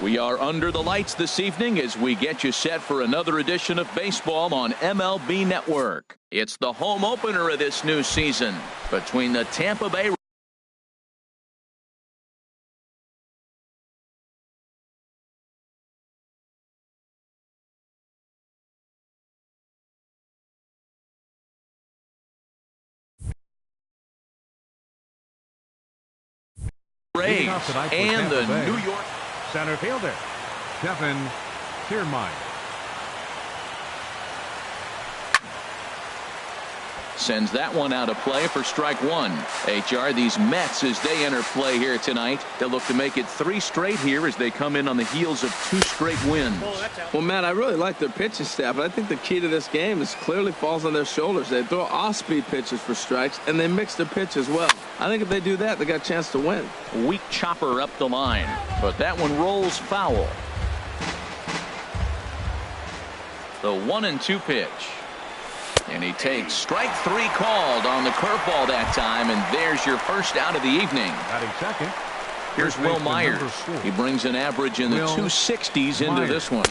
We are under the lights this evening as we get you set for another edition of baseball on MLB Network. It's the home opener of this new season between the Tampa Bay Rays and the New York center fielder, Kevin Kiermaier. Sends that one out of play for strike one. HR, these Mets, as they enter play here tonight, they'll look to make it 3 straight here as they come in on the heels of 2 straight wins. Well, Matt, I really like their pitching staff, but I think the key to this game is clearly falls on their shoulders. They throw off-speed pitches for strikes, and they mix their pitch as well. I think if they do that, they got a chance to win. Weak chopper up the line, but that one rolls foul. The 1-2 pitch. And he takes strike 3 called on the curveball that time, and there's your first out of the evening. Batting second. Here's Will Myers. He brings an average in the 260s into this one.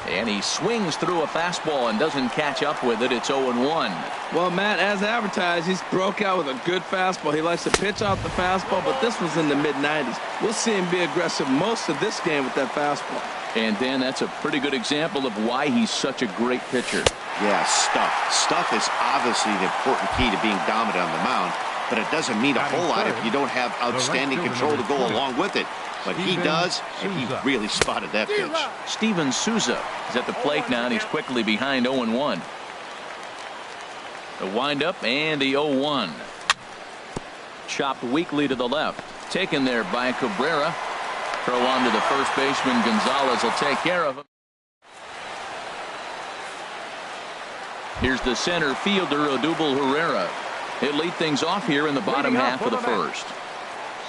And he swings through a fastball and doesn't catch up with it. It's 0-1. Well, Matt, as advertised, he's broke out with a good fastball. He likes to pitch off the fastball, but this was in the mid-90s. We'll see him be aggressive most of this game with that fastball. And Dan, that's a pretty good example of why he's such a great pitcher. Yeah, stuff. Stuff is obviously the important key to being dominant on the mound, but it doesn't mean a whole lot if you don't have outstanding control to go along with it. But he does, and he really spotted that pitch. Steven Souza is at the plate now, and he's quickly behind 0-1. The windup and the 0-1. Chopped weakly to the left. Taken there by Cabrera. Throw on to the first baseman. Gonzalez will take care of him. Here's the center fielder, Odubel Herrera. He'll lead things off here in the bottom half of the first.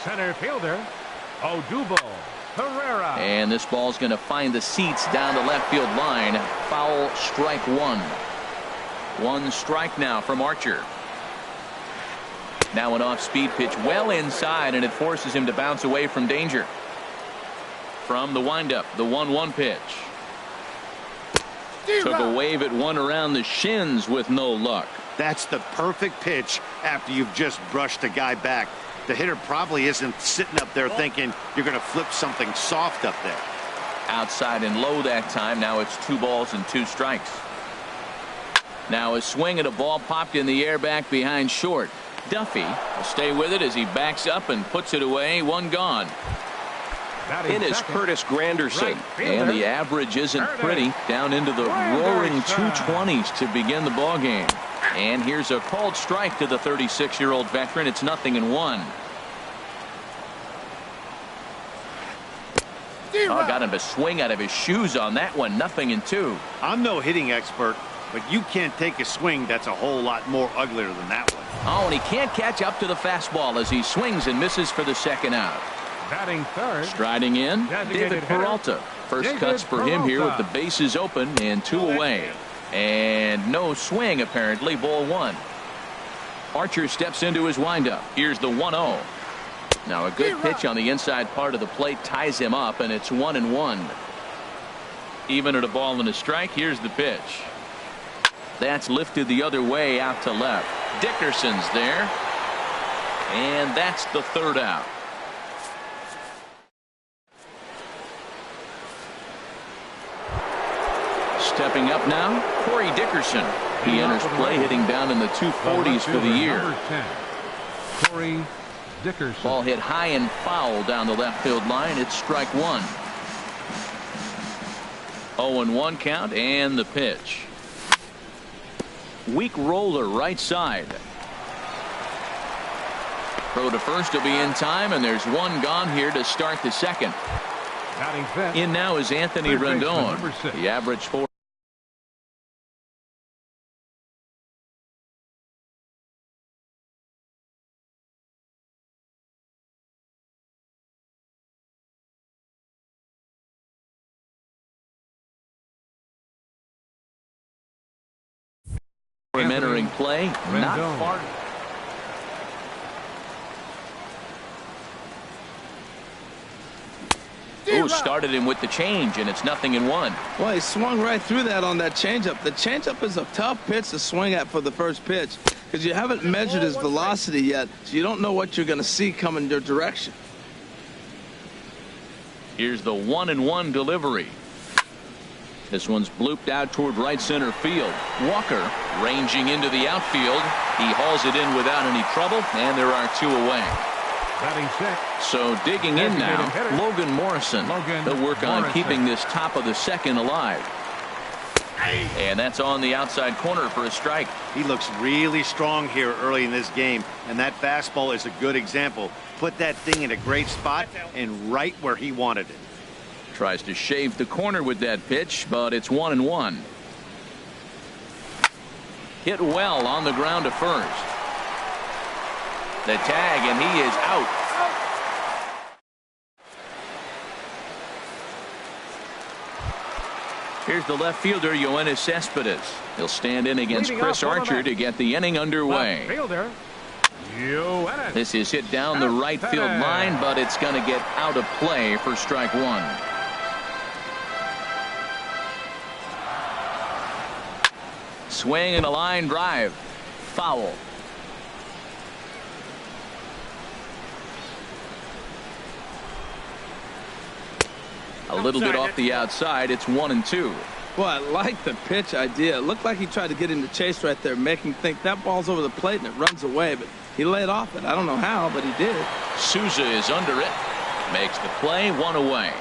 Center fielder, Odubel Herrera. And this ball's going to find the seats down the left field line. Foul, strike 1. 1 strike now from Archer. Now an off-speed pitch well inside, and it forces him to bounce away from danger. From the windup, the 1-1 pitch. Took a wave at one around the shins with no luck. That's the perfect pitch after you've just brushed a guy back. The hitter probably isn't sitting up there thinking you're going to flip something soft up there. Outside and low that time. Now it's 2 balls and 2 strikes. Now a swing at a ball popped in the air back behind short. Duffy will stay with it as he backs up and puts it away. 1 gone. In is Curtis Granderson, and the average isn't pretty, down into the roaring 220s to begin the ball game. And here's a called strike to the 36-year-old veteran. It's 0-1. Got him to swing out of his shoes on that one. 0-2. I'm no hitting expert, but you can't take a swing that's a whole lot more uglier than that one. Oh, and he can't catch up to the fastball as he swings and misses for the second out. Batting third. Striding in, David Peralta. First cuts for him here with the bases open and 2 away. And no swing, apparently. Ball 1. Archer steps into his windup. Here's the 1-0. Now a good pitch on the inside part of the plate ties him up, and it's 1-1. Even at a ball and a strike. Here's the pitch. That's lifted the other way out to left. Dickerson's there. And that's the 3rd out. Stepping up now, Corey Dickerson. He enters play hitting down in the 240s for the year. Corey Dickerson. Ball hit high and foul down the left field line. It's strike 1. 0-1 count and the pitch. Weak roller right side. Throw to first will be in time, and there's 1 gone here to start the second. In now is Anthony Rendon. The average for him entering play. Not far. Ooh, started him with the change, and it's 0-1. Well, he swung right through that on that changeup. The changeup is a tough pitch to swing at for the first pitch because you haven't measured his velocity yet, so you don't know what you're going to see coming your direction. Here's the 1-1 delivery. This one's blooped out toward right center field. Walker ranging into the outfield. He hauls it in without any trouble, and there are 2 away. Batting sixth. So digging in now, hitter. Logan Morrison. He'll work on keeping this top of the second alive. And that's on the outside corner for a strike. He looks really strong here early in this game, and that fastball is a good example. Put that thing in a great spot and right where he wanted it. Tries to shave the corner with that pitch, but it's 1-1. Hit well on the ground to first. The tag, and he is out. Here's the left fielder, Yoenis Cespedes. He'll stand in against Chris Archer to get the inning underway. Fielder, Yoenis. This is hit down the right field line, but it's going to get out of play for strike 1. Swing and a line drive. Foul. A little bit off the outside. It's 1-2. Well, I like the pitch idea. It looked like he tried to get into chase right there, making him think that ball's over the plate and it runs away, but he laid off it. I don't know how, but he did. Souza is under it. Makes the play, 1 away.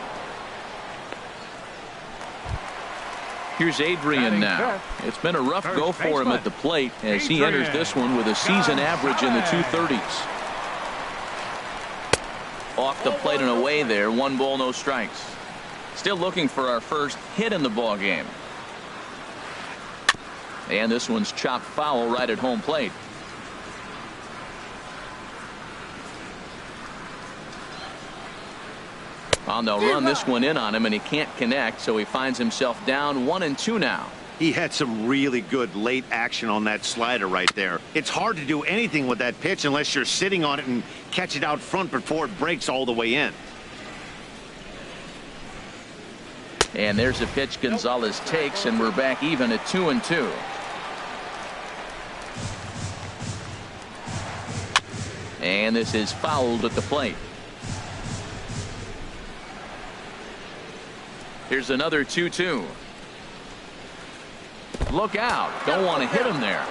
Here's Adrian now. It's been a rough go for him at the plate as he enters this one with a season average in the 230s. Off the plate and away there. 1 ball, no strikes. Still looking for our first hit in the ball game. And this one's chopped foul right at home plate. Well, they'll run this one in on him, and he can't connect, so he finds himself down 1-2 now. He had some really good late action on that slider right there. It's hard to do anything with that pitch unless you're sitting on it and catch it out front before it breaks all the way in. And there's a pitch Gonzalez takes, and we're back even at 2-2. And this is fouled at the plate. Here's another 2-2. Look out. Don't want to hit him there.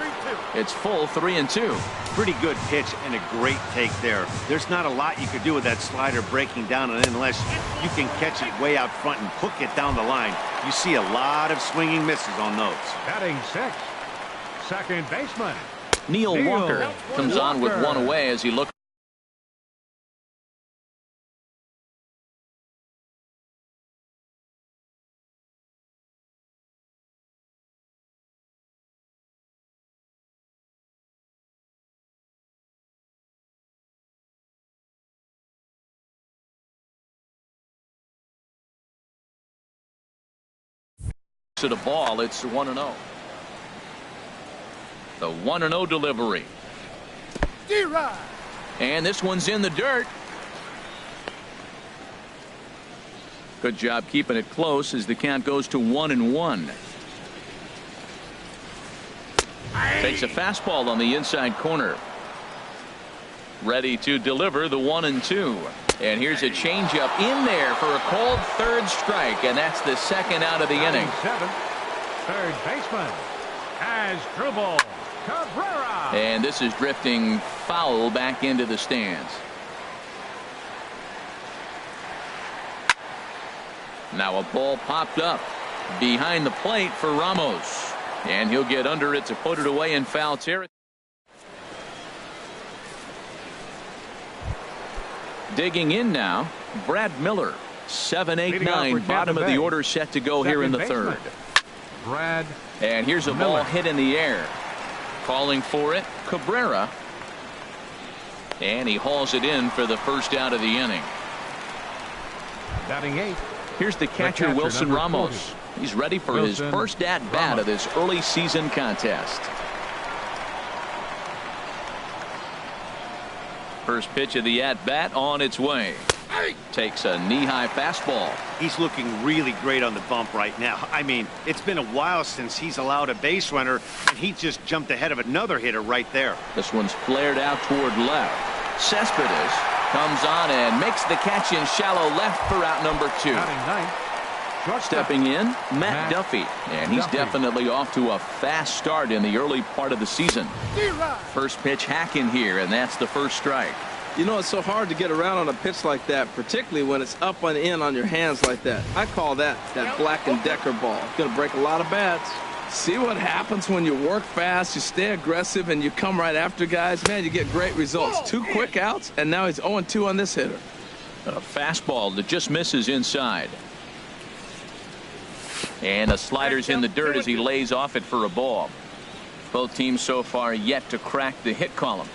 It's full 3-2. Pretty good pitch and a great take there. There's not a lot you could do with that slider breaking down and in unless you can catch it way out front and hook it down the line. You see a lot of swinging misses on those. Batting sixth, second baseman. Neil Walker comes on with 1 away as he looks. To the ball, it's 1-0. The 1-0 delivery. And this one's in the dirt. Good job keeping it close as the count goes to 1-1. Takes a fastball on the inside corner. Ready to deliver the 1-2. And here's a changeup in there for a called third strike, and that's the second out of the inning. Seventh, third baseman, Asdrubal Cabrera. And this is drifting foul back into the stands. Now a ball popped up behind the plate for Ramos, and he'll get under it to put it away in foul territory. Digging in now, Brad Miller. 7, 8, 9, bottom of the order set to go here in the third. Brad. And here's a ball hit in the air. Calling for it, Cabrera. And he hauls it in for the first out of the inning. Batting eighth. Here's the catcher, Wilson Ramos. He's ready for his first at-bat of this early season contest. First pitch of the at-bat on its way. Takes a knee-high fastball. He's looking really great on the bump right now. I mean, it's been a while since he's allowed a base runner, and he just jumped ahead of another hitter right there. This one's flared out toward left. Cespedes comes on and makes the catch in shallow left for out number 2. Stepping in, Matt Duffy. And he's definitely off to a fast start in the early part of the season. First pitch hacking here, and that's the first strike. You know, it's so hard to get around on a pitch like that, particularly when it's up and in on your hands like that. I call that Black & Decker ball. It's going to break a lot of bats. See what happens when you work fast, you stay aggressive, and you come right after guys. Man, you get great results. 2 quick outs, and now he's 0-2 on this hitter. A fastball that just misses inside. And the slider's in the dirt as he lays off it for a ball. Both teams so far yet to crack the hit column.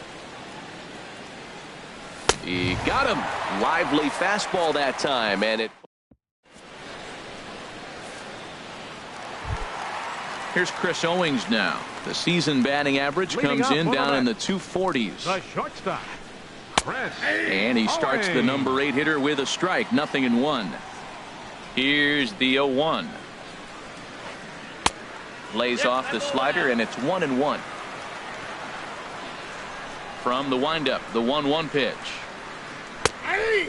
He got him. Lively fastball that time, and it. Here's Chris Owings now. The season batting average comes in down in the 240s. The shortstop, Chris And he starts the number 8 hitter with a strike, 0-1. Here's the 0-1. Lays off the slider, and it's 1-1. From the windup, the 1-1 pitch.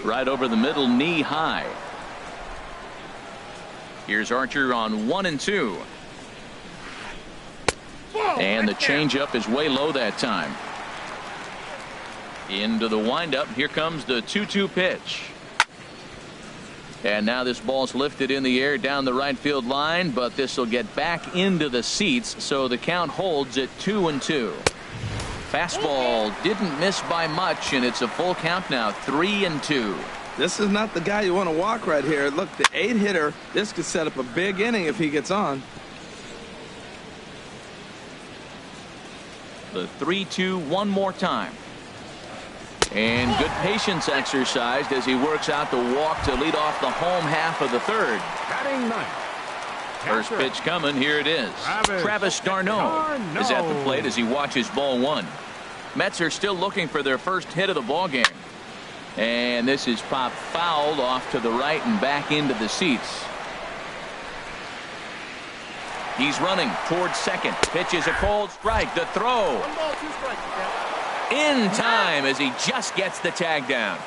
Right over the middle, knee high. Here's Archer on 1-2. And the changeup is way low that time. Into the windup. Here comes the 2-2 pitch. And now this ball's lifted in the air down the right field line, but this will get back into the seats, so the count holds at 2-2. Fastball didn't miss by much, and it's a full count now, 3-2. This is not the guy you want to walk right here. Look, the 8 hitter, this could set up a big inning if he gets on. The 3-2 one more time. And good patience exercised as he works out the walk to lead off the home half of the third. batting ninth. First pitch coming. Here it is. Travis d'Arnaud is at the plate as he watches ball 1. Mets are still looking for their first hit of the ball game. And this is popped fouled off to the right and back into the seats. He's running towards second. Pitch is a cold strike. The throw. 1 ball, 2 strikes. In time as he just gets the tag down.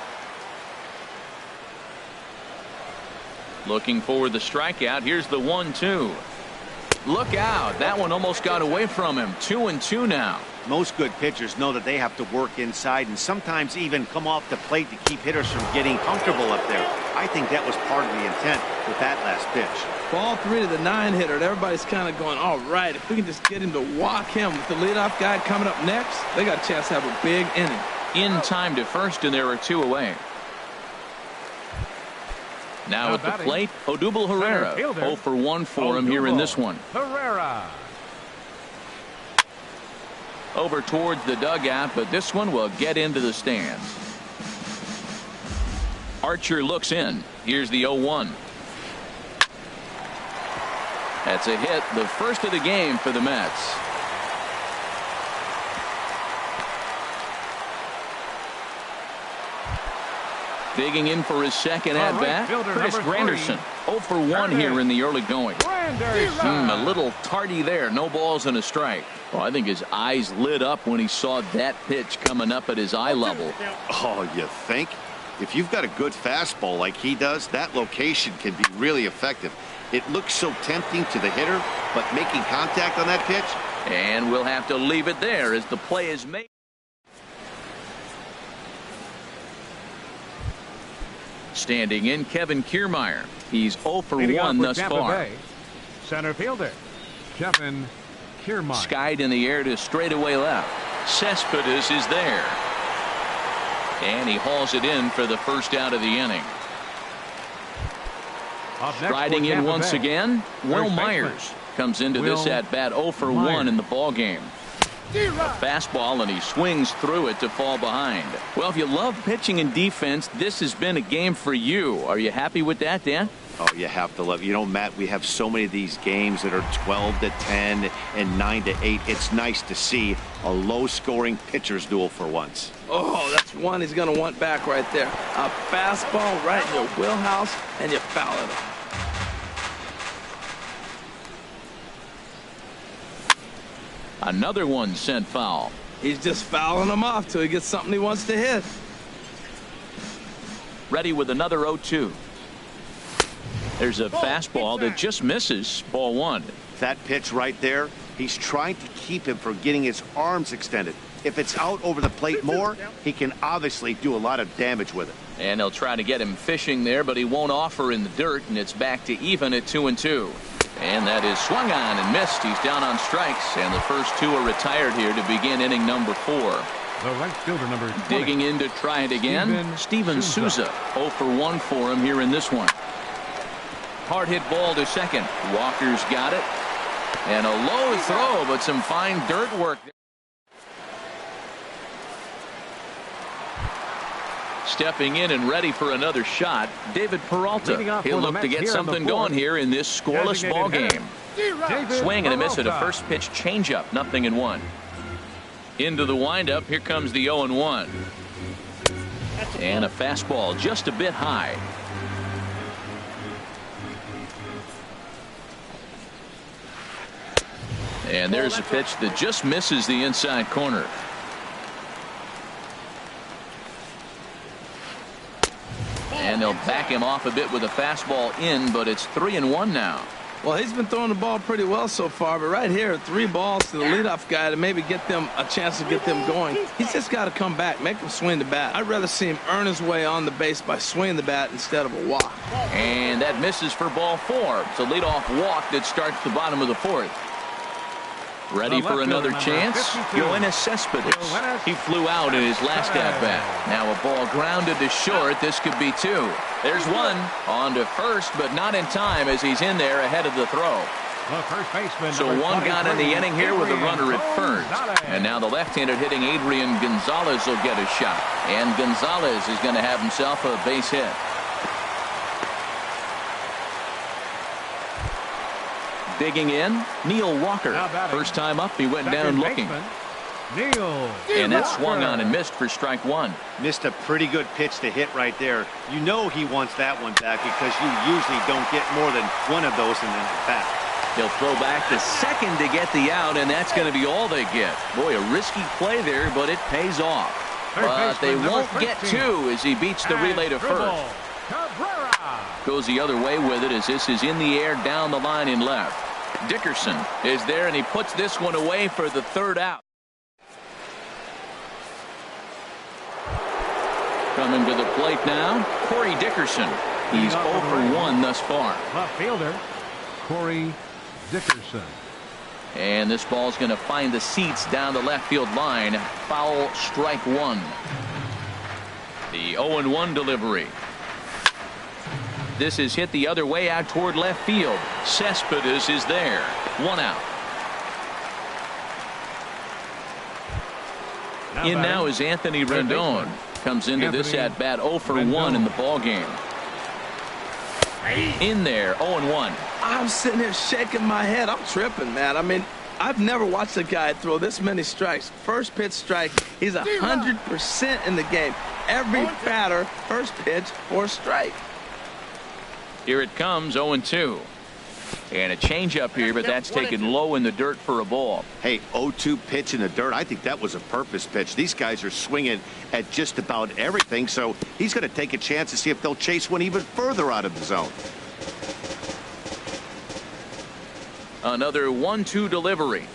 Looking for the strikeout. Here's the 1-2. Look out. That one almost got away from him. 2-2 now. Most good pitchers know that they have to work inside and sometimes even come off the plate to keep hitters from getting comfortable up there. I think that was part of the intent with that last pitch. Ball 3 to the 9 hitter, and everybody's kind of going, all right, if we can just get him to walk him with the leadoff guy coming up next, they got a chance to have a big inning. In time to first, and there are 2 away. Now at the plate, Odubel Herrera. 0 for 1 for him here in this one. Herrera. Over towards the dugout, but this one will get into the stands. Archer looks in. Here's the 0-1. That's a hit, the first of the game for the Mets. Digging in for his second at bat, Chris Granderson. 0 for 1 here in the early going. A little tardy there. No balls and a strike. Well, I think his eyes lit up when he saw that pitch coming up at his eye level. Oh, you think? If you've got a good fastball like he does, that location can be really effective. It looks so tempting to the hitter, but making contact on that pitch. And we'll have to leave it there as the play is made. Standing in, Kevin Kiermaier. He's 0 for 1 thus far. Center fielder, Kevin Kiermaier. Skied in the air to straightaway left. Cespedes is there. And he hauls it in for the first out of the inning. Striding in once again, Will Myers comes into this at bat 0 for 1 in the ball game. A fastball, and he swings through it to fall behind. Well, if you love pitching and defense, this has been a game for you. Are you happy with that, Dan? Oh, you have to love it. You know, Matt, we have so many of these games that are 12-10 and 9-8. It's nice to see a low-scoring pitcher's duel for once. Oh, that's one he's going to want back right there. A fastball right in your wheelhouse, and you foul it off. Another one sent foul. He's just fouling them off till he gets something he wants to hit. Ready with another 0-2. There's a fastball that just misses. Ball one. That pitch right there, he's trying to keep him from getting his arms extended. If it's out over the plate more, he can obviously do a lot of damage with it. And they'll try to get him fishing there, but he won't offer in the dirt, and it's back to even at 2-2. And that is swung on and missed. He's down on strikes, and the first two are retired here to begin inning number 4. The right fielder, number 20. Digging in to try it again, Steven Souza. 0 for 1 for him here in this one. Hard hit ball to second. Walker's got it. And a low throw, but some fine dirt work. Stepping in and ready for another shot, David Peralta. He'll look to get something going here in this scoreless ball game. Swing and a miss at a first pitch changeup, 0-1. Into the windup, here comes the 0-1. And a fastball just a bit high. And there's a pitch that just misses the inside corner. And they'll back him off a bit with a fastball in, but it's 3-1 now. Well, he's been throwing the ball pretty well so far, but right here, 3 balls to the leadoff guy to maybe get them a chance to get them going. He's just got to come back, make him swing the bat. I'd rather see him earn his way on the base by swinging the bat instead of a walk. And that misses for ball 4. It's a leadoff walk that starts the bottom of the 4th. Ready for another chance? Yoenis Cespedes. He flew out in his last at-bat. Now a ball grounded to short. This could be 2. There's one. On to first, but not in time as he's in there ahead of the throw. So one got in the inning here with a runner at first. And now the left-handed hitting Adrian Gonzalez will get a shot. And Gonzalez is going to have himself a base hit. Digging in, Neil Walker. First time up, he went down looking. And that swung on and missed for strike 1. Missed a pretty good pitch to hit right there. You know he wants that one back because you usually don't get more than one of those in an at-bat. He'll throw back to second to get the out, and that's going to be all they get. Boy, a risky play there, but it pays off. But they won't get 2 as he beats the relay to first. Goes the other way with it as this is in the air down the line in left. Dickerson is there, and he puts this one away for the 3rd out. Coming to the plate now, Corey Dickerson. He's 0 for 1 thus far. Left fielder, Corey Dickerson. And this ball's going to find the seats down the left field line. Foul, strike 1. The 0-1 delivery. This is hit the other way out toward left field. Cespedes is there. 1 out. In now is Anthony Rendon. Comes into this at bat 0 for 1 in the ball game. In there, 0-1. I'm sitting here shaking my head. I'm tripping, man. I mean, I've never watched a guy throw this many strikes. First pitch strike, he's 100% in the game. Every batter, first pitch or strike. Here it comes, 0-2. And a changeup here, but that's taken low in the dirt for a ball. Hey, 0-2 pitch in the dirt. I think that was a purpose pitch. These guys are swinging at just about everything, so he's going to take a chance to see if they'll chase one even further out of the zone. Another 1-2 delivery.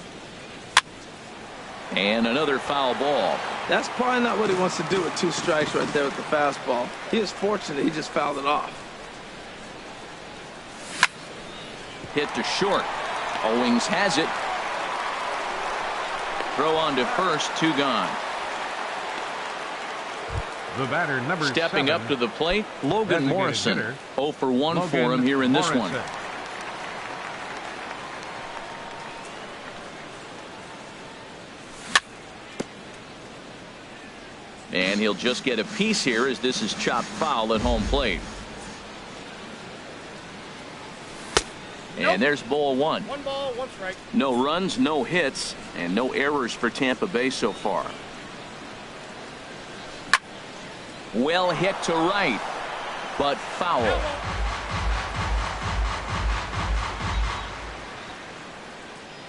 And another foul ball. That's probably not what he wants to do with 2 strikes right there with the fastball. He is fortunate he just fouled it off. Hit to short. Owings has it. Throw on to first, 2 gone. The batter, number Stepping 7, up to the plate, Logan Morrison. hitter, 0 for 1 for him here in this one. And he'll just get a piece here as this is chopped foul at home plate. And there's ball one. 1 ball, 1 strike. No runs, no hits, and no errors for Tampa Bay so far. Well hit to right, but foul.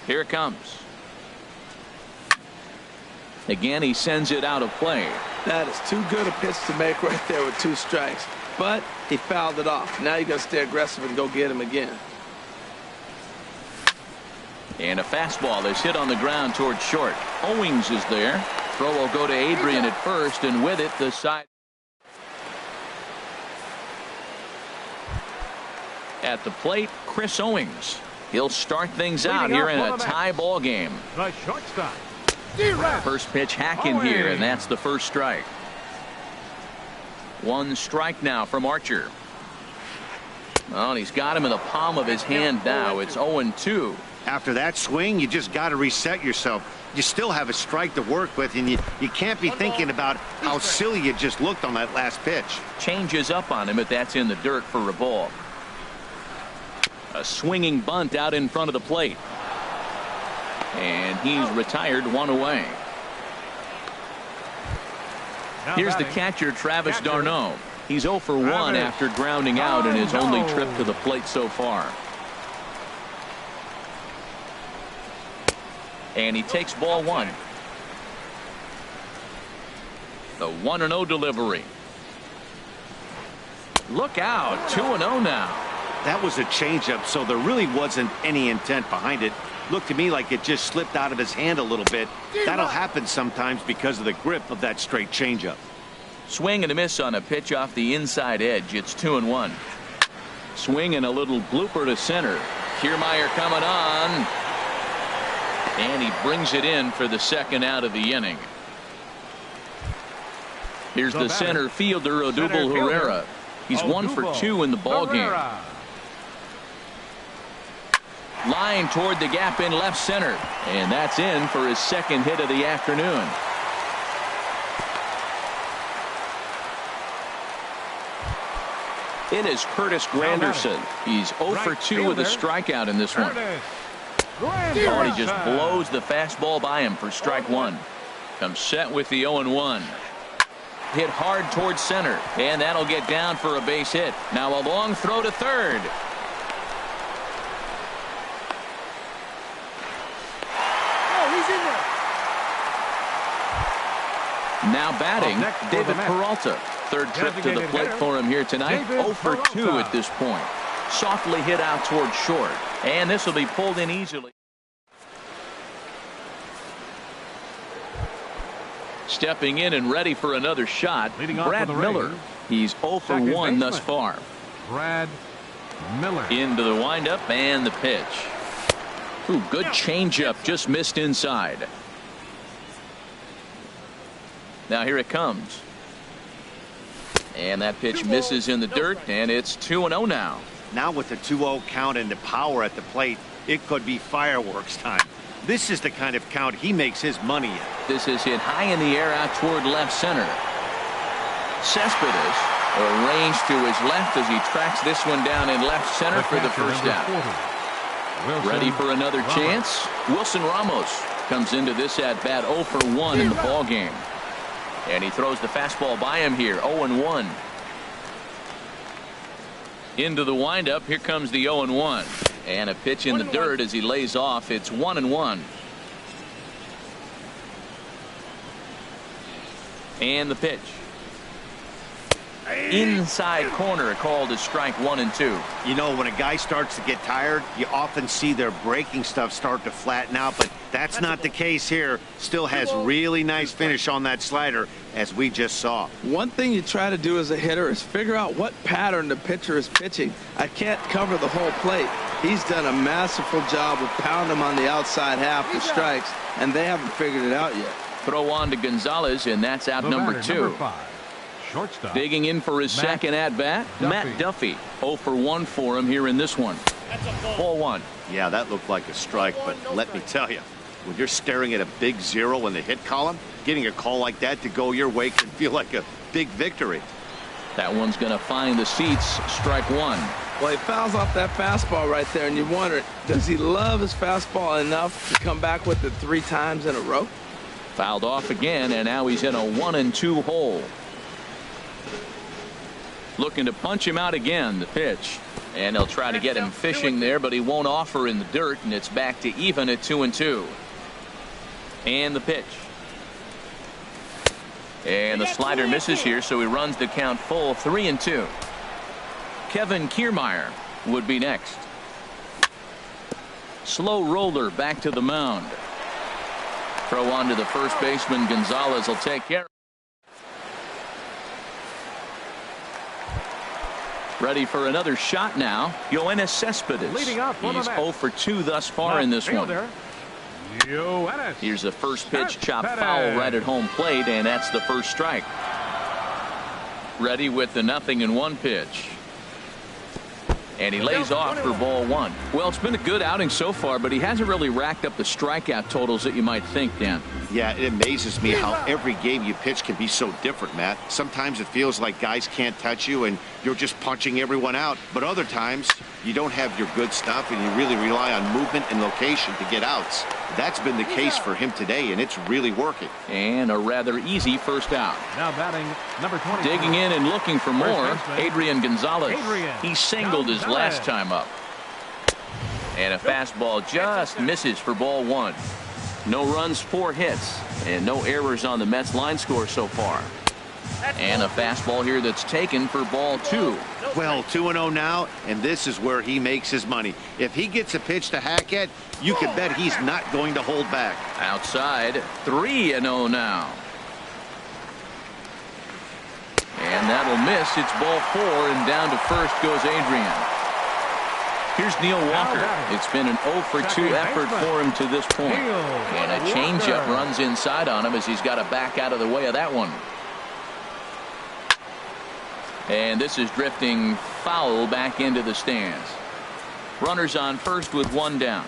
Here it comes. Again, he sends it out of play. That is too good a pitch to make right there with 2 strikes. But he fouled it off. Now you got to stay aggressive and go get him again. And a fastball is hit on the ground towards short. Owings is there. Throw will go to Adrian at first, and with it, the side. At the plate, Chris Owings. He'll start things out here in a tie ball game. The shortstop. First pitch hacking here, and that's the first strike. 1 strike now from Archer. Well, he's got him in the palm of his hand now. It's 0-2. After that swing, you just got to reset yourself. You still have a strike to work with, and you can't be thinking about how silly you just looked on that last pitch. Changes up on him, but that's in the dirt for a ball. A swinging bunt out in front of the plate. And he's retired 1 away. Here's the catcher, Travis d'Arnaud. He's 0 for 1 after grounding out in his only trip to the plate so far. And he takes ball 1. The 1-0 delivery. Look out, 2-0 now. That was a changeup, so there really wasn't any intent behind it. Looked to me like it just slipped out of his hand a little bit. That'll happen sometimes because of the grip of that straight changeup. Swing and a miss on a pitch off the inside edge. It's 2-1. Swing and a little blooper to center. Kiermaier coming on. And he brings it in for the second out of the inning. Here's the center fielder, Odubel Herrera. He's 1 for 2 in the ball game. Line toward the gap in left center. And that's in for his second hit of the afternoon. In is Curtis Granderson. He's 0 for 2 with a strikeout in this one. Oh, he just blows the fastball by him for strike 1. Comes set with the 0-1. Hit hard towards center, and that'll get down for a base hit. Now a long throw to third. Now batting, David Peralta. Third trip to the plate for him here tonight. 0 for 2 at this point. Softly hit out towards short. And this will be pulled in easily. Stepping in and ready for another shot, Brad Miller. He's 0 for 1 thus far. Brad Miller. Into the windup and the pitch. Ooh, good changeup, just missed inside. Now here it comes. And that pitch misses in the dirt, and it's 2-0 now. Now with the 2-0 count and the power at the plate, it could be fireworks time. This is the kind of count he makes his money in. This is hit high in the air out toward left center. Cespedes arranged to his left as he tracks this one down in left center for the first out. Ready for another chance? Wilson Ramos comes into this at bat 0 for 1 in the ball game. And he throws the fastball by him here. 0-1. Into the windup. Here comes the 0-1. And a pitch in the dirt as he lays off. It's 1-1. And the pitch. Inside corner, called as strike 1 and 2. You know, when a guy starts to get tired, you often see their breaking stuff start to flatten out, but that's not the case here. Still has really nice finish on that slider, as we just saw. One thing you try to do as a hitter is figure out what pattern the pitcher is pitching. I can't cover the whole plate. He's done a masterful job of pounding him on the outside half for strikes, and they haven't figured it out yet. Throw on to Gonzalez, and that's out number 2. Shortstop. Digging in for his second at-bat, Matt Duffy. 0 for 1 for him here in this one. Ball 1. Yeah, that looked like a strike, but let me tell you, when you're staring at a big 0 in the hit column, getting a call like that to go your way can feel like a big victory. That one's going to find the seats. Strike 1. Well, he fouls off that fastball right there, and you wonder, does he love his fastball enough to come back with it 3 times in a row? Fouled off again, and now he's in a 1-2 hole. Looking to punch him out again. The pitch. And they'll try to get him fishing there, but he won't offer in the dirt, and it's back to even at 2-2. And the pitch. And the slider misses here, so he runs the count full 3-2. Kevin Kiermaier would be next. Slow roller back to the mound. Throw on to the first baseman. Gonzalez will take care. Ready for another shot now. Yoenis Cespedes. Leading off for He's the 0 for 2 thus far in this one. Yoenis. Here's the first pitch, chopped Cespedes. foul right at home plate, and that's the first strike. Ready with the 0-1 pitch. And he lays off for ball 1. Well, it's been a good outing so far, but he hasn't really racked up the strikeout totals that you might think, Dan. Yeah, it amazes me how every game you pitch can be so different, Matt. Sometimes it feels like guys can't touch you and you're just punching everyone out. But other times you don't have your good stuff and you really rely on movement and location to get outs. That's been the case for him today, and it's really working. And a rather easy first out. Now batting number 20. Digging in and looking for more, Adrian Gonzalez. He singled his Gonzalez. last time up. And a fastball just misses for ball 1. No runs, 4 hits, and no errors on the Mets line score so far. And a fastball here that's taken for ball 2. Well, 2-0 now, and this is where he makes his money. If he gets a pitch to hack at, you can bet he's not going to hold back. Outside, 3-0 now. And that'll miss. It's ball 4, and down to first goes Adrian. Here's Neil Walker. It's been an 0 for 2 effort for him to this point. And a changeup runs inside on him as he's got to back out of the way of that one. And this is drifting foul back into the stands. Runners on first with 1 down.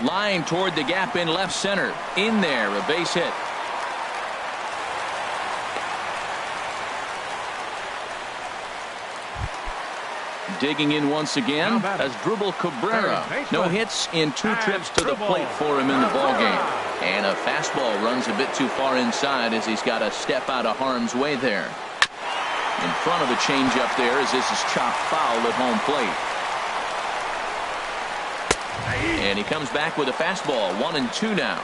Line toward the gap in left center. In there, a base hit. Digging in once again as Dribble Cabrera. No hits in 2 trips to the plate for him in the ballgame. And a fastball runs a bit too far inside as he's got to step out of harm's way there. In front of the changeup there as this is chopped foul at home plate. And he comes back with a fastball. 1-2 now.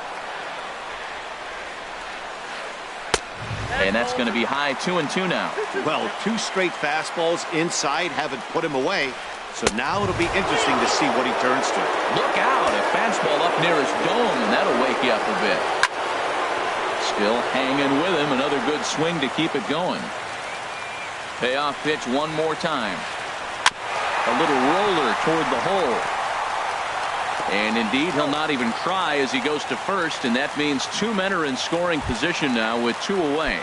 And that's going to be high. 2-2 now. Well, 2 straight fastballs inside haven't put him away. So now it'll be interesting to see what he turns to. Look out. A fastball up near his dome, and that'll wake you up a bit. Still hanging with him. Another good swing to keep it going. Payoff pitch one more time. A little roller toward the hole. And indeed, he'll not even try as he goes to first, and that means 2 men are in scoring position now with 2 away.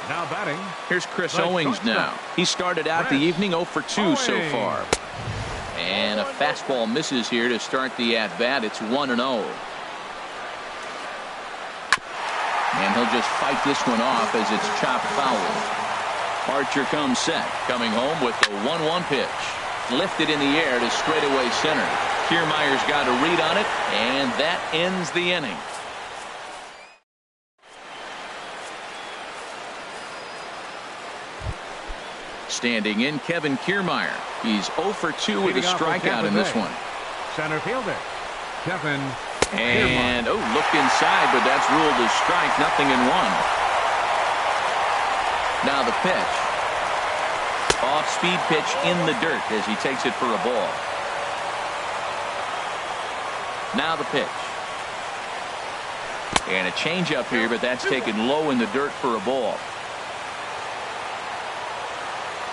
Now batting. Here's Chris Owings now. He started out the evening 0 for 2 so far. And a fastball misses here to start the at-bat. It's 1-0. And he'll just fight this one off as it's chopped foul. Archer comes set, coming home with the 1-1 pitch. Lifted in the air to straightaway center. Kiermaier's got a read on it, and that ends the inning. Standing in, Kevin Kiermaier. He's 0 for 2 with a strikeout in this one. Center fielder, Kevin. And, looked inside, but that's ruled as strike. 0-1. Now the pitch. Off-speed pitch in the dirt as he takes it for a ball. Now the pitch. And a changeup here, but that's taken low in the dirt for a ball.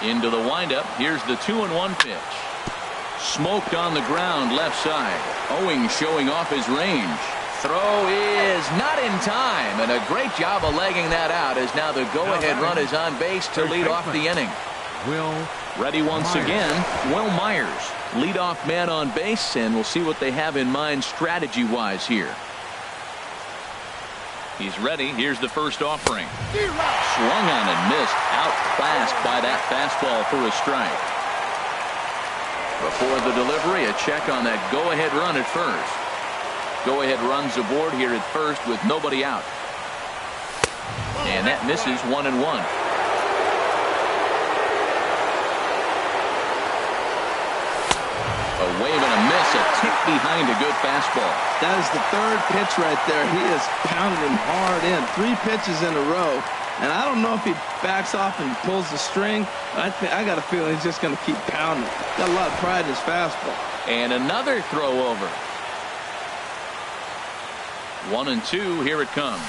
Into the windup. Here's the 2-1 pitch. Smoked on the ground left side. Owings showing off his range. Throw is not in time, and a great job of legging that out as now the go-ahead run is on base to lead off the inning. Ready once again, Will Myers, leadoff man on base, and we'll see what they have in mind strategy-wise here. He's ready. Here's the first offering. Swung on and missed. Outclassed by that fastball for a strike. Before the delivery, a check on that go-ahead run at first. Go-ahead runs aboard here at first with nobody out. And that misses 1-1. A wave and a miss, a tick behind a good fastball. That is the third pitch right there. He has pounded him hard in. 3 pitches in a row. And I don't know if he backs off and pulls the string. I got a feeling he's just going to keep pounding. Got a lot of pride in his fastball. And another throw over. 1-2. Here it comes.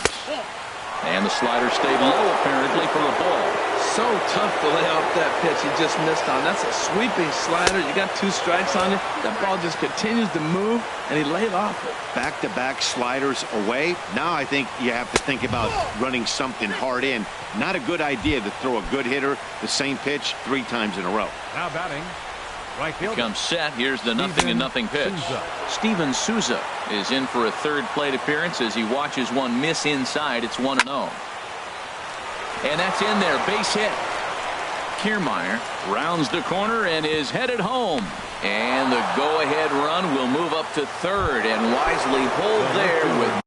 And the slider stayed low apparently for a ball. So tough to lay off that pitch he just missed on. That's a sweeping slider. You got 2 strikes on you. That ball just continues to move, and he laid off it. Back-to-back sliders away. Now I think you have to think about running something hard in. Not a good idea to throw a good hitter the same pitch 3 times in a row. Now batting, right field. Comes set. Here's the 0-0 pitch. Steven Souza is in for a third plate appearance as he watches one miss inside. It's 1-0. And that's in there. Base hit. Kiermaier rounds the corner and is headed home. And the go-ahead run will move up to third and wisely hold there with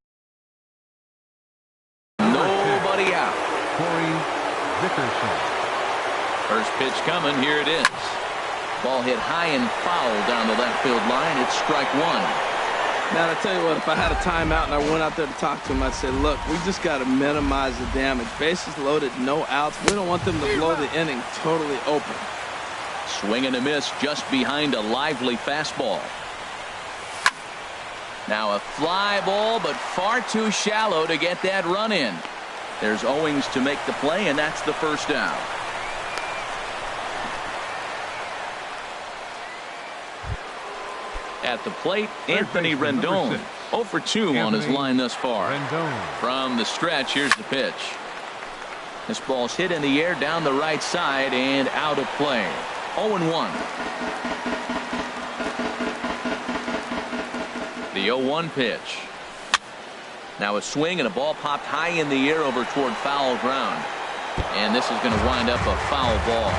nobody out. First pitch coming. Here it is. Ball hit high and foul down the left field line. It's strike 1. Now, I tell you what, if I had a timeout and I went out there to talk to him, I'd say, look, we just got to minimize the damage. Bases loaded, no outs. We don't want them to blow the inning totally open. Swing and a miss just behind a lively fastball. Now a fly ball, but far too shallow to get that run in. There's Owings to make the play, and that's the first down. At the plate, Anthony Rendon. 0 for 2 on his line thus far. From the stretch, here's the pitch. This ball's hit in the air down the right side and out of play. 0-1. The 0-1 pitch. Now a swing and a ball popped high in the air over toward foul ground. And this is going to wind up a foul ball.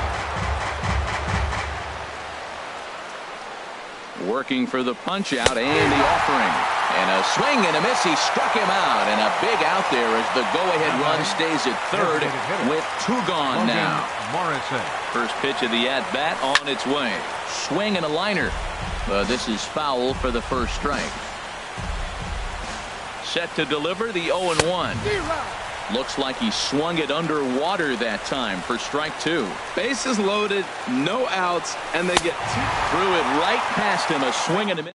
Working for the punch out and the offering. And a swing and a miss. He struck him out. And a big out there as the go-ahead run stays at third with 2 gone now. First pitch of the at-bat on its way. Swing and a liner. This is foul for the first strike. Set to deliver the 0-1. Looks like he swung it underwater that time for strike 2. Bases loaded, no outs, and they get 2. Threw it right past him. A swing and a miss.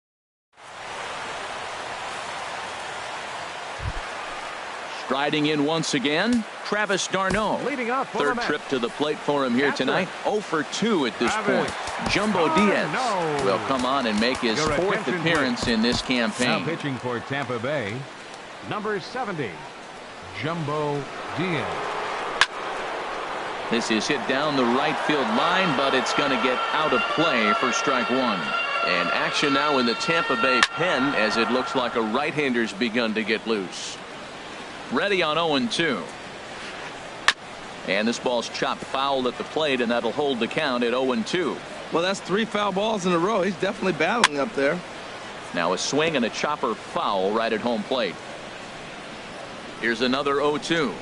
Striding in once again, Travis d'Arnaud. Leading up for Third trip to the plate for him here tonight. 0 for 2 at this point. Jumbo Diaz will come on and make his 4th appearance in this campaign. Now pitching for Tampa Bay, number 70, Jumbo Diaz. This is hit down the right field line, but it's going to get out of play for strike 1. And action now in the Tampa Bay pen as it looks like a right-hander's begun to get loose. Ready on 0-2. And this ball's chopped foul at the plate, and that'll hold the count at 0-2. Well, that's 3 foul balls in a row. He's definitely battling up there. Now a swing and a chopper foul right at home plate. Here's another 0-2.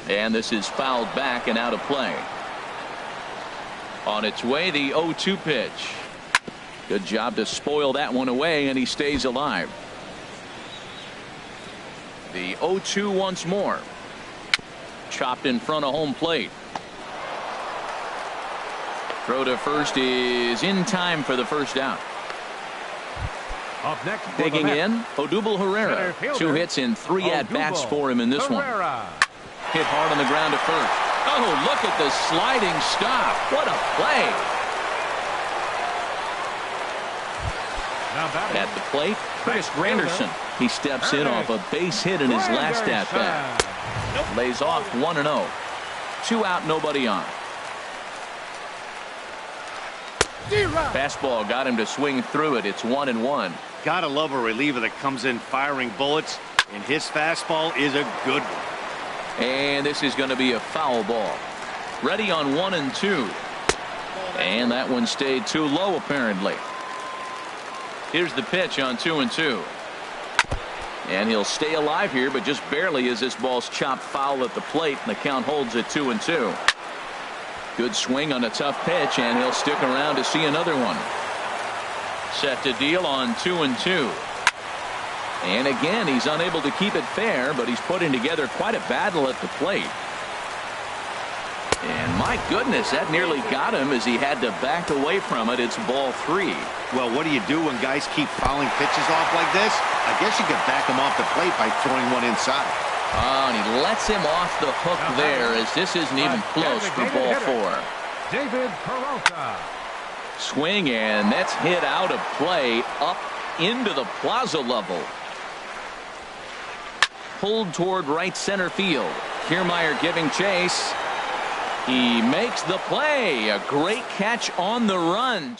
And this is fouled back and out of play. On its way, the 0-2 pitch. Good job to spoil that one away, and he stays alive. The 0-2 once more. Chopped in front of home plate. Throw to first is in time for the first out. Up next, digging in, Odubel Herrera. 2 hits in 3 at-bats for him in this one. Hit hard on the ground to first. Oh, look at the sliding stop. What a play. At the plate, Chris Granderson. He steps in off a base hit in his last at-bat. Lays off 1-0. 2 out, nobody on. Fastball got him to swing through it. It's 1-1. Gotta love a reliever that comes in firing bullets. And his fastball is a good one. And this is going to be a foul ball. Ready on 1-2. And that one stayed too low, apparently. Here's the pitch on 2-2. And he'll stay alive here, but just barely as this ball's chopped foul at the plate, and the count holds at 2-2. Good swing on a tough pitch, and he'll stick around to see another one. Set to deal on 2-2. And again, he's unable to keep it fair, but he's putting together quite a battle at the plate. And my goodness, that nearly got him as he had to back away from it. It's ball 3. Well, what do you do when guys keep fouling pitches off like this? I guess you could back him off the plate by throwing one inside. Oh, and he lets him off the hook there, as this isn't even close for ball 4. David Peralta. Swing, and that's hit out of play up into the plaza level. Pulled toward right center field. Kiermaier giving chase. He makes the play. A great catch on the run.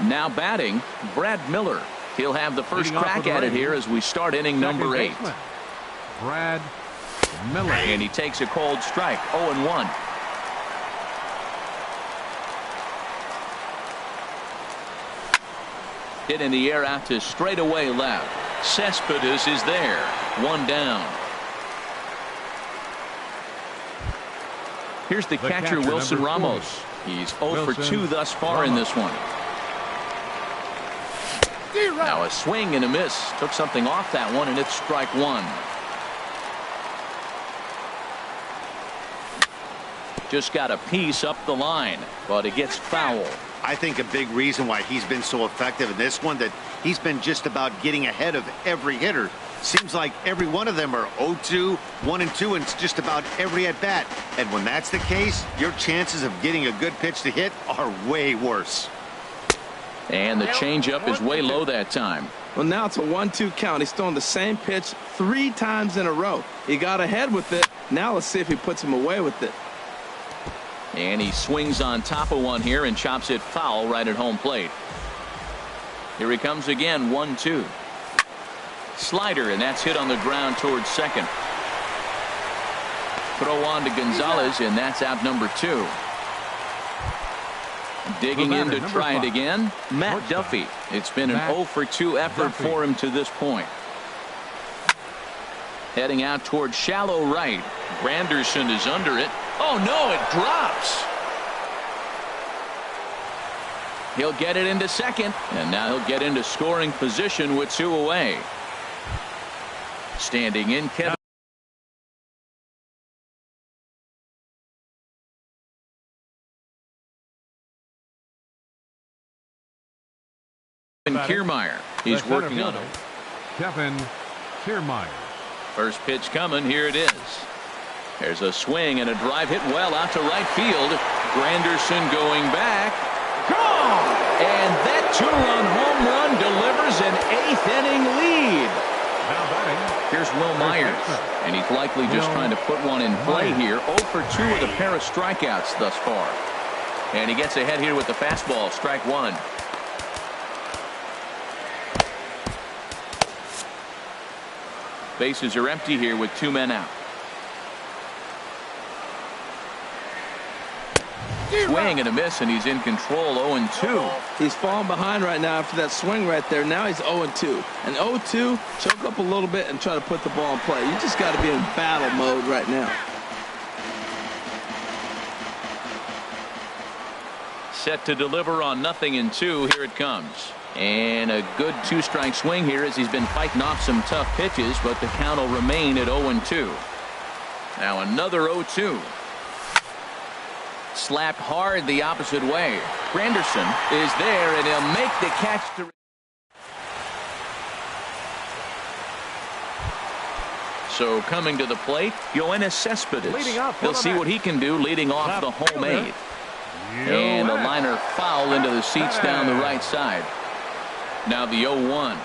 Now batting, Brad Miller. He'll have the first crack at it here as we start inning number 8. Brad Miller. And he takes a cold strike. 0-1. Hit in the air out to straightaway left. Cespedes is there. 1 down. Here's the catcher Wilson Ramos. He's 0 for 2 thus far in this one. Now a swing and a miss. Took something off that one, and it's strike 1. Just got a piece up the line, but it gets foul. I think a big reason why he's been so effective in this one, that he's been just about getting ahead of every hitter. Seems like every one of them are 0-2, 1-2, and it's just about every at-bat. And when that's the case, your chances of getting a good pitch to hit are way worse. And the changeup is way low that time. Well, now it's a 1-2 count. He's throwing the same pitch 3 times in a row. He got ahead with it. Now let's see if he puts him away with it. And he swings on top of one here and chops it foul right at home plate. Here he comes again, 1-2. Slider, and that's hit on the ground towards second. Throw on to Gonzalez, and that's out number 2. Digging in to try it again, Matt Duffy. It's been an 0 for 2 effort for him to this point. Heading out towards shallow right. Granderson is under it. Oh no, it drops. He'll get it into second, and now he'll get into scoring position with 2 away. Standing in, Kevin Kiermaier. He's working on him. Kevin Kiermaier. First pitch coming. Here it is. There's a swing and a drive hit well out to right field. Granderson going back. Gone! And that 2-run home run delivers an 8th inning lead. Now batting. Here's Will Myers, and he's likely just trying to put one in play here. 0 for 2 with a pair of strikeouts thus far. And he gets ahead here with the fastball. Strike 1. Bases are empty here with 2 men out. Swing and a miss, and he's in control. 0-2. He's falling behind right now after that swing right there. Now he's 0-2. And 0-2, choke up a little bit and try to put the ball in play. You just got to be in battle mode right now. Set to deliver on 0-2. Here it comes. And a good 2-strike swing here as he's been fighting off some tough pitches, but the count will remain at 0-2. Now another 0-2. Slapped hard the opposite way. Granderson is there, and he'll make the catch to. So coming to the plate, Yoenis Cespedes. He'll see what he can do leading off the home 8th. And a liner foul into the seats down the right side. Now the 0-1.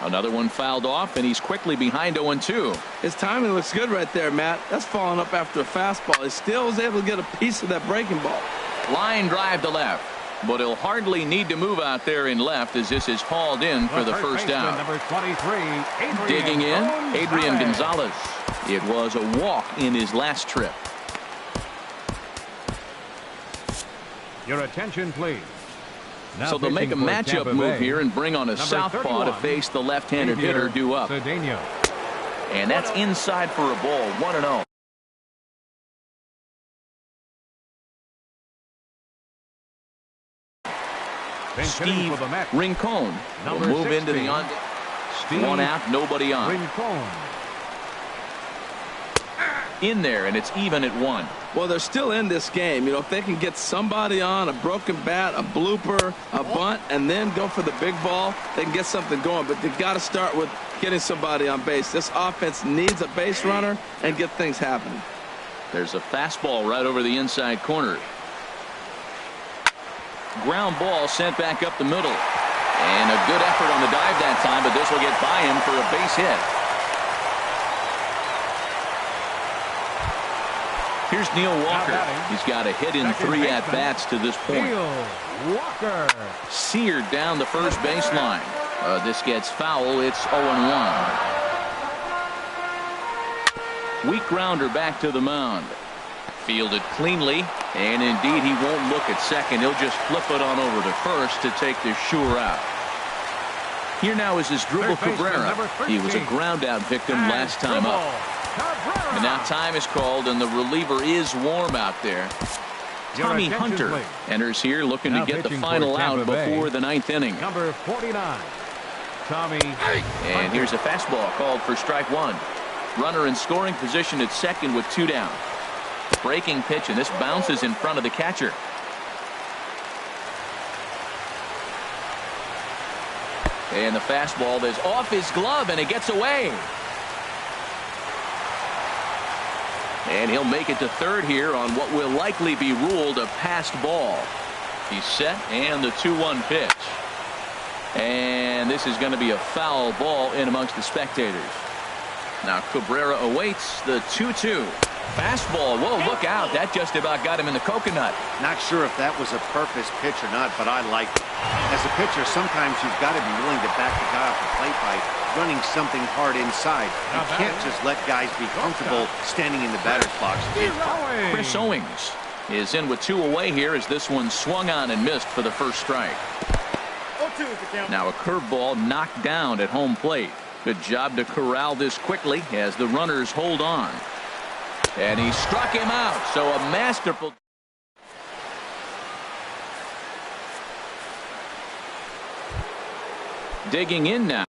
Another one fouled off, and he's quickly behind 0-2. His timing looks good right there, Matt. That's following up after a fastball. He still was able to get a piece of that breaking ball. Line drive to left. But he'll hardly need to move out there in left as this is hauled in for the first out. Number 23, Digging in, Adrian Gonzalez. It was a walk in his last trip. Your attention, please. Now So they'll make a pitching for matchup Tampa move Bay, here and bring on a number southpaw to 31, face the left-handed hitter due up. Cedeno. And that's inside for a ball, 1-0. Steve Rincon will move 16, into the on. One out, nobody on. Rincon. In there, and it's even at 1. Well, they're still in this game. You know, if they can get somebody on, a broken bat, a blooper, a bunt, and then go for the big ball, they can get something going. But they've got to start with getting somebody on base. This offense needs a base runner and get things happening. There's a fastball right over the inside corner. Ground ball sent back up the middle. And a good effort on the dive that time, but this will get by him for a base hit. Here's Neil Walker. He's got a hit in 3 at-bats to this point. Neil Walker. Seared down the first baseline. This gets foul. It's 0-1. Weak grounder back to the mound. Fielded cleanly, and indeed he won't look at second. He'll just flip it on over to first to take the sure out. Here now is Asdrubal Cabrera. He was a ground out victim last time up. And now time is called, and the reliever is warm out there. Tommy Hunter enters here looking to get the final out before the 9th inning. Number 49, Tommy. And here's a fastball called for strike 1. Runner in scoring position at second with 2 down. Breaking pitch, and this bounces in front of the catcher. And the fastball is off his glove, and it gets away. And he'll make it to third here on what will likely be ruled a passed ball. He's set, and the 2-1 pitch. And this is going to be a foul ball in amongst the spectators. Now Cabrera awaits the 2-2. Fastball. Whoa, look out. That just about got him in the coconut. Not sure if that was a purpose pitch or not, but I like it. As a pitcher, sometimes you've got to be willing to back the guy off the plate by running something hard inside. You can't just let guys be comfortable standing in the batter's box. Chris Owings is in with 2 away here as this one swung on and missed for the first strike. Now a curveball knocked down at home plate. Good job to corral this quickly as the runners hold on. And he struck him out. So a masterful. Digging in now.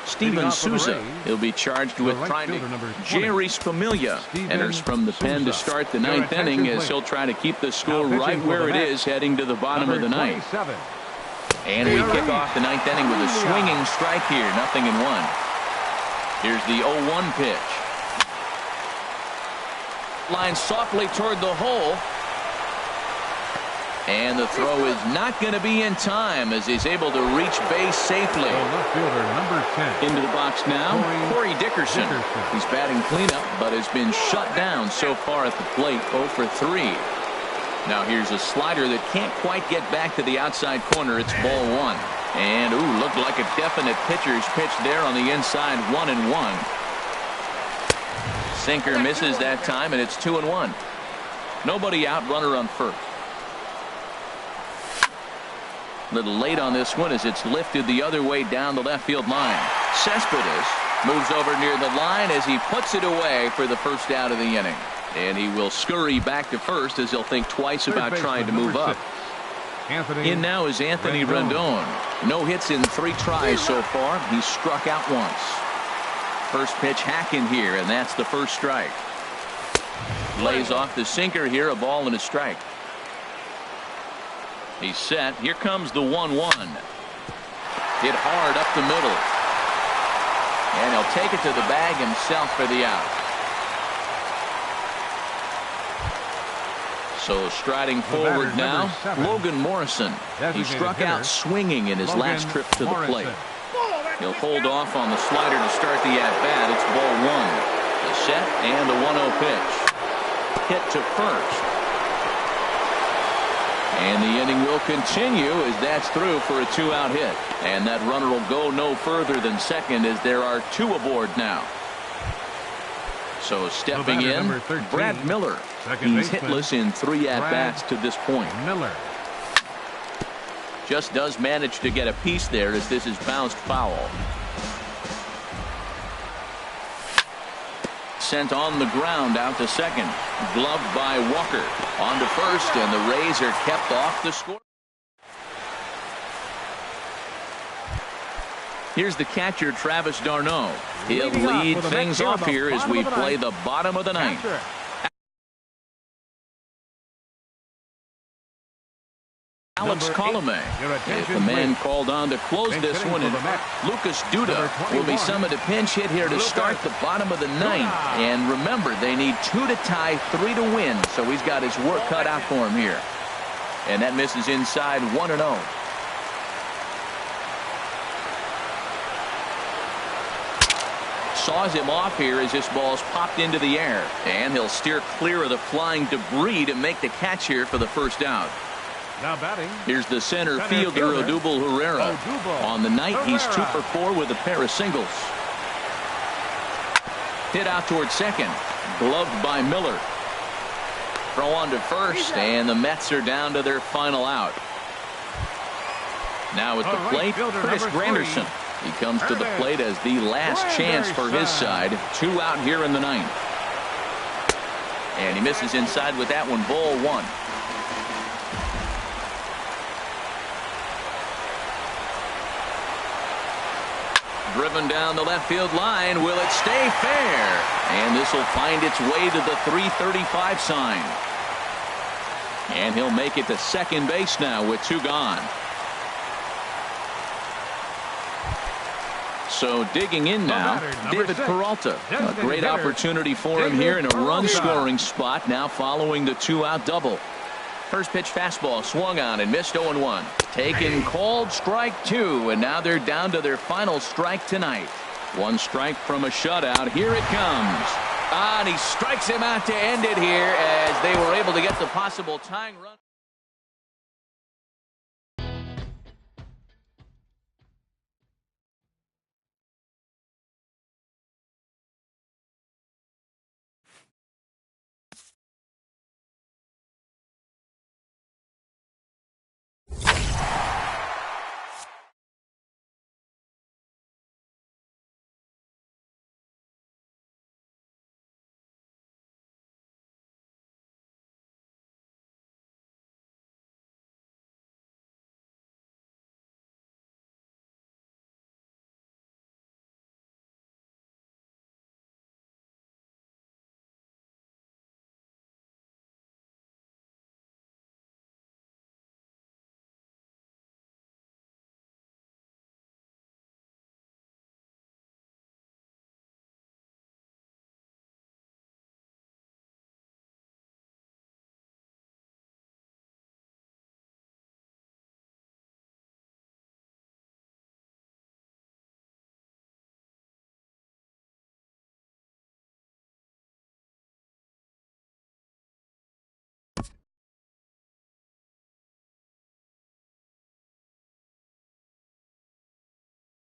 Steven Souza. He'll be charged with trying to. Jerry Familia enters from the pen to start the 9th inning as he'll try to keep the score right where it is heading to the bottom of the 9th. And we kick off the 9th inning with a swinging strike here. 0-1. Here's the 0-1 pitch. Line softly toward the hole. And the throw is not going to be in time as he's able to reach base safely. Left fielder, number 10. Into the box now, Corey Dickerson. He's batting cleanup, but has been shut down so far at the plate, 0 for 3. Now here's a slider that can't quite get back to the outside corner. It's ball 1. And, ooh, looked like a definite pitcher's pitch there on the inside, 1-1. Sinker misses that time, and it's 2-1. Nobody out, runner on first. Little late on this one as it's lifted the other way down the left field line. Cespedes moves over near the line as he puts it away for the first out of the inning. And he will scurry back to first as he'll think twice about trying to move up. In now is Anthony Rendon. No hits in 3 tries so far. He's struck out once. First pitch hacking here, and that's the first strike. Lays off the sinker here, a ball and a strike. He's set. Here comes the 1-1. Hit hard up the middle. And he'll take it to the bag himself for the out. So striding forward now, Logan Morrison. He struck out swinging in his last trip to the plate. He'll hold off on the slider to start the at-bat. It's ball 1. The set and the 1-0 pitch. Hit to first. And the inning will continue as that's through for a 2-out hit. And that runner will go no further than second as there are 2 aboard now. So stepping in, Brad Miller. He's hitless in 3 at-bats to this point. Miller. Just does manage to get a piece there as this is bounced foul. Sent on the ground out to second. Gloved by Walker. On to first, and the Rays are kept off the score. Here's the catcher, Travis d'Arnaud. He'll lead things off here as we play the bottom of the ninth. Alex Colomé is the man called on to close this one, and Lucas Duda will be summoned a pinch hit here to start the bottom of the ninth. And remember, they need 2 to tie, 3 to win, so he's got his work cut out for him here. And that misses inside 1-0. Saws him off here as this ball's popped into the air, and he'll steer clear of the flying debris to make the catch here for the first out. Now batting. Here's the center fielder, Odubel Herrera. On the night, he's 2 for 4 with a pair of singles. Hit out towards second. Gloved by Miller. Throw on to first, and the Mets are down to their final out. Now at the plate, Chris Granderson. He comes to the plate as the last chance for his side. 2 out here in the ninth. And he misses inside with that one. Ball 1. Driven down the left field line. Will it stay fair? And this will find its way to the 335 sign. And he'll make it to second base now with 2 gone. So digging in now, David Peralta. A great opportunity for him here in a run-scoring spot now following the 2-out double. First pitch fastball swung on and missed 0-1. Taken, called, strike 2, and now they're down to their final strike tonight. 1 strike from a shutout. Here it comes. And he strikes him out to end it here as they were able to get the possible tying run.